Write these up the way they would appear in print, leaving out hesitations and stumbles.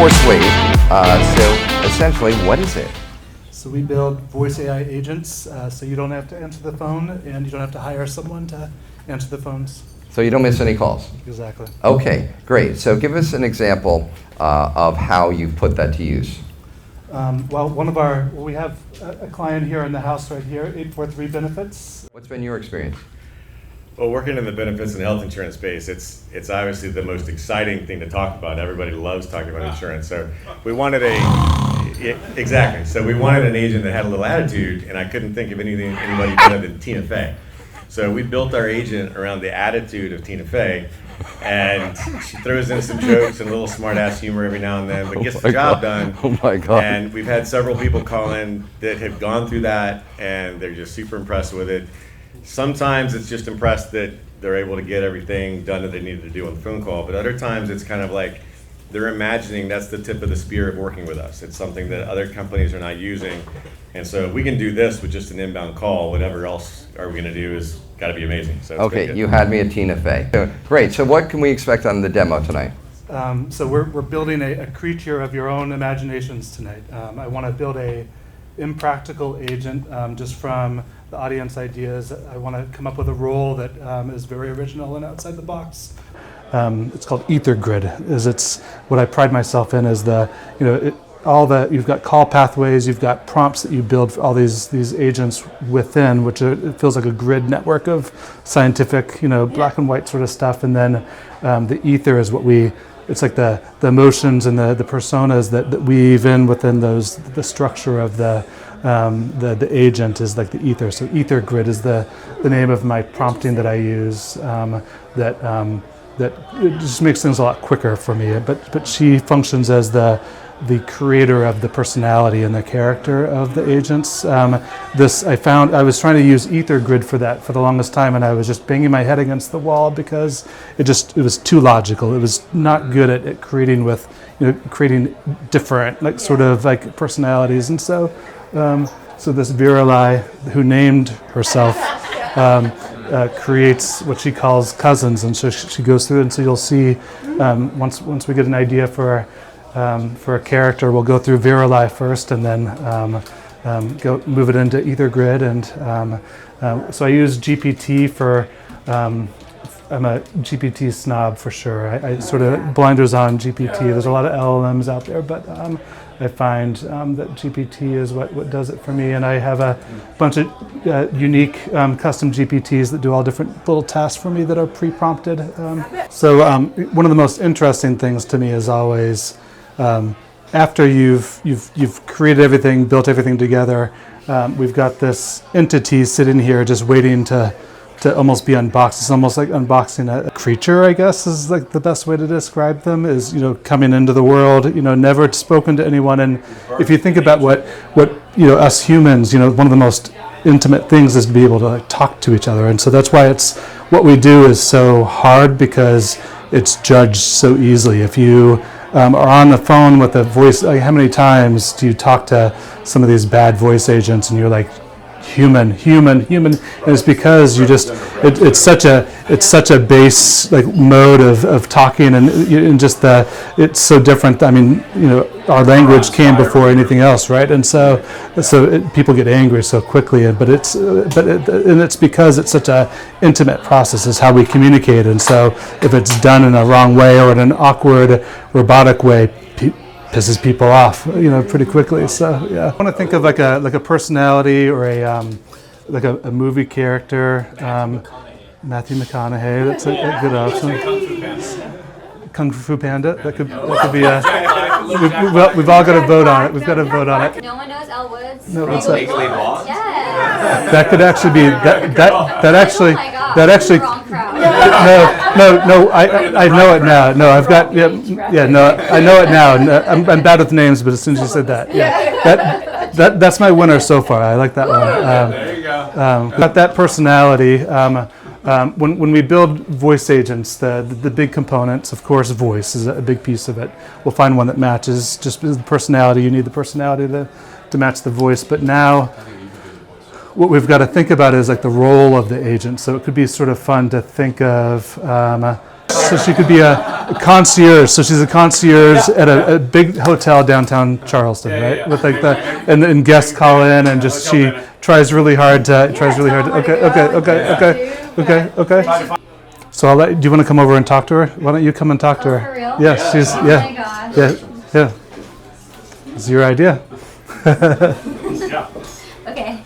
fourth wave. So essentially, what is it? So we build voice AI agents, so you don't have to answer the phone and you don't have to hire someone to answer the phones. So you don't miss any calls? Exactly. Okay, great. So give us an example of how you've put that to use. We have a client here in the house right here, 843 Benefits. What's been your experience? Well, working in the benefits and health insurance space, it's obviously the most exciting thing to talk about. Everybody loves talking about insurance. So we wanted exactly. So we wanted an agent that had a little attitude, and I couldn't think of anybody better than Tina Fey. So we built our agent around the attitude of Tina Fey, and she throws in some jokes and a little smart-ass humor every now and then, but gets the job done. Oh my God. And we've had several people call in that have gone through that, and they're just super impressed with it. Sometimes it's just impressed that they're able to get everything done that they needed to do on the phone call, but other times it's kind of like they're imagining that's the tip of the spear of working with us. It's something that other companies are not using. And so if we can do this with just an inbound call, whatever else are we going to do is got to be amazing. So it's Okay, you had me at Tina Fey. Great, so what can we expect on the demo tonight? So we're building a creature of your own imaginations tonight. I want to build a impractical agent just from the audience ideas. I want to come up with a role that is very original and outside the box. It's called Ether Grid. It's what I pride myself in is you've got call pathways, you've got prompts that you build for all these agents within, which it feels like a grid network of scientific, black and white sort of stuff, and then the ether is it's like the emotions and the personas that weave in within the structure of the agent is like the ether. So Ether Grid is the name of my prompting that I use. That it just makes things a lot quicker for me. But she functions as the creator of the personality and the character of the agents. I was trying to use Ether Grid for that for the longest time, and I was just banging my head against the wall because it was too logical. It was not good at creating different sort of personalities, and so this Viralai, who named herself, creates what she calls cousins, and so she goes through it, and so you'll see once we get an idea for a character, we'll go through Viralai first, and then move it into Ether Grid, and so I use GPT for. I'm a GPT snob for sure. I sort of blinders on GPT. There's a lot of LLMs out there, but I find that GPT is what does it for me, and I have a bunch of unique custom GPTs that do all different little tasks for me that are pre-prompted. So one of the most interesting things to me is always after you've created everything, built everything together, we've got this entity sitting here just waiting to almost be unboxed. It's almost like unboxing a creature, I guess, is like the best way to describe them, is, coming into the world, never spoken to anyone. And if you think about what us humans, one of the most intimate things is to be able to talk to each other. And so that's why what we do is so hard, because it's judged so easily. If you are on the phone with a voice, how many times do you talk to some of these bad voice agents and you're like, human, and it's because it's such a base mode of talking, and just it's so different. I mean, our language came before anything else, right? And so people get angry so quickly, but it's because it's such a intimate process is how we communicate, and so if it's done in a wrong way or in an awkward, robotic way, pisses people off, pretty quickly. So yeah, I want to think of like a personality or a movie character. Matthew McConaughey. That's a good option. Kung Fu Panda. That could be a. We've all got to vote on it. We've got to vote on it. No one knows Elle Woods. No, what's that? Yes. That could actually be that actually. Oh my God. That actually. Wrong crowd. No. I know it now. No, I've got. Yeah. No, I know it now. I'm bad with names, but as soon as you said that, yeah, that's my winner so far. I like that one. There you go. Got that personality. When we build voice agents, the big components, of course, voice is a big piece of it. We'll find one that matches just the personality. You need the personality to match the voice. But now, what we've got to think about is like the role of the agent. So it could be sort of fun to think of So she could be a concierge. So she's a concierge at a big hotel downtown Charleston, right? Yeah. With like and guests call in and just she tries really hard to Okay. So I'll let. Do you want to come over and talk to her? Why don't you come and talk to her? For real? Yes, she's Oh my gosh. yeah. It's your idea. Okay.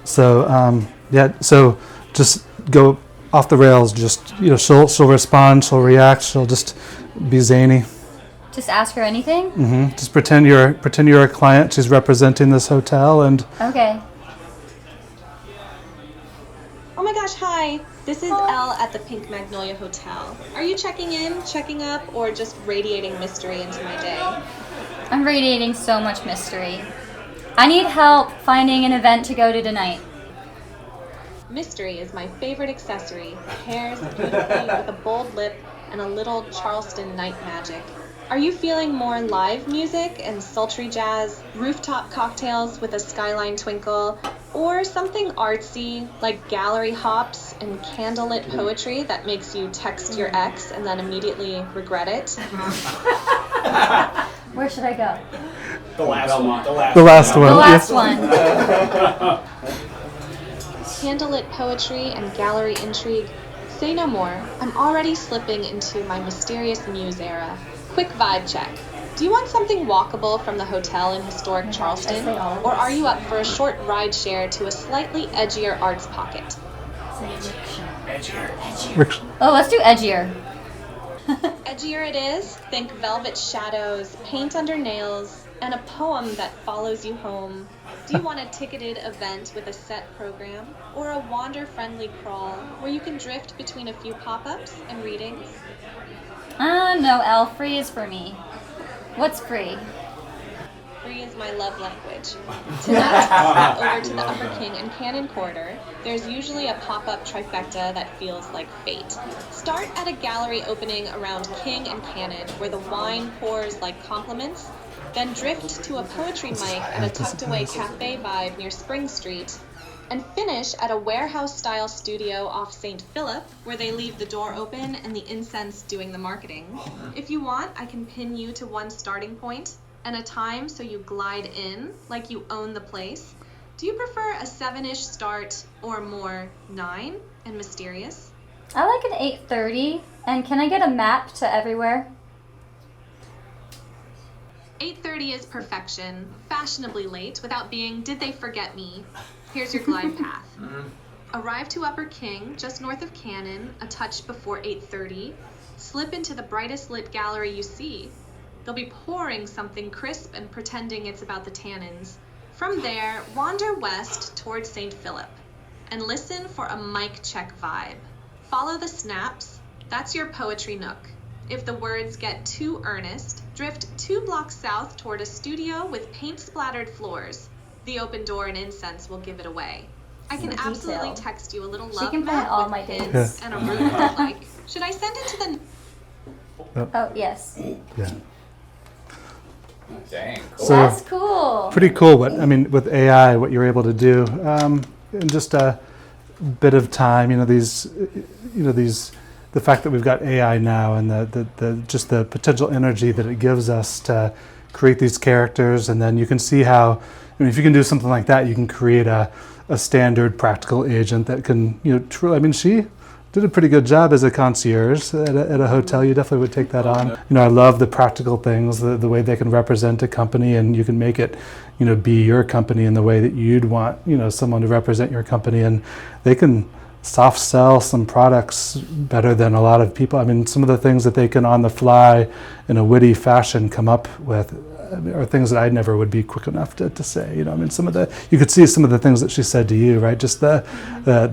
So so just go off the rails. Just she'll respond, she'll react, she'll just be zany. Just ask her anything? Just pretend you're a client. She's representing this hotel, and Okay. Oh my gosh, hi. This is Elle at the Pink Magnolia Hotel. Are you checking in, checking up, or just radiating mystery into my day? I'm radiating so much mystery. I need help finding an event to go to tonight. Mystery is my favorite accessory. Pairs beautifully with a bold lip and a little Charleston night magic. Are you feeling more live music and sultry jazz, rooftop cocktails with a skyline twinkle, or something artsy like gallery hops and candlelit poetry that makes you text your ex and then immediately regret it? Where should I go? The last one. the last one. The last one. Candlelit poetry and gallery intrigue. Say no more. I'm already slipping into my mysterious muse era. Quick vibe check. Do you want something walkable from the hotel in historic Charleston? Or are you up for a short ride share to a slightly edgier arts pocket? Oh, let's do edgier. Edgier it is. Think velvet shadows, paint under nails, and a poem that follows you home. Do you want a ticketed event with a set program? Or a wander-friendly crawl where you can drift between a few pop-ups and readings? No, Elle, free is for me. What's free? Free is my love language. Tonight, step over to the Upper King and Cannon Corridor. There's usually a pop-up trifecta that feels like fate. Start at a gallery opening around King and Cannon, where the wine pours like compliments. Then drift to a poetry mic at a tucked-away cafe vibe near Spring Street. And finish at a warehouse-style studio off St. Philip, where they leave the door open and the incense doing the marketing. If you want, I can pin you to one starting point and a time so you glide in like you own the place. Do you prefer a 7-ish start or more 9 and mysterious? I like an 8:30. And can I get a map to everywhere? 8:30 is perfection, fashionably late without being did they forget me. Here's your glide path. Arrive to Upper King, just north of Cannon, a touch before 8:30. Slip into the brightest lit gallery you see. They'll be pouring something crisp and pretending it's about the tannins. From there, wander west towards St. Philip and listen for a mic check vibe. Follow the snaps. That's your poetry nook. If the words get too earnest, drift 2 blocks south toward a studio with paint-splattered floors. The open door and incense will give it away. I can Detail. absolutely text you a little She love can find map all with my pins dates. and a room if you'd like. Should I send it to the... Oh, yes. Yeah. Dang, cool. So That's cool. pretty cool. With AI, what you're able to do in just a bit of time. The fact that we've got AI now and the potential energy that it gives us to create these characters, and then you can see how, if you can do something like that, you can create a standard practical agent that can, truly. She did a pretty good job as a concierge at a hotel. You definitely would take that on. I love the practical things, the way they can represent a company, and you can make it, be your company in the way that you'd want, someone to represent your company, and they can soft sell some products better than a lot of people. Some of the things that they can on the fly in a witty fashion come up with are things that I never would be quick enough to say. You could see some of the things that she said to you, right? Just the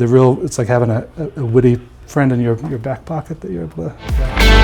real, it's like having a witty friend in your back pocket that you're able to.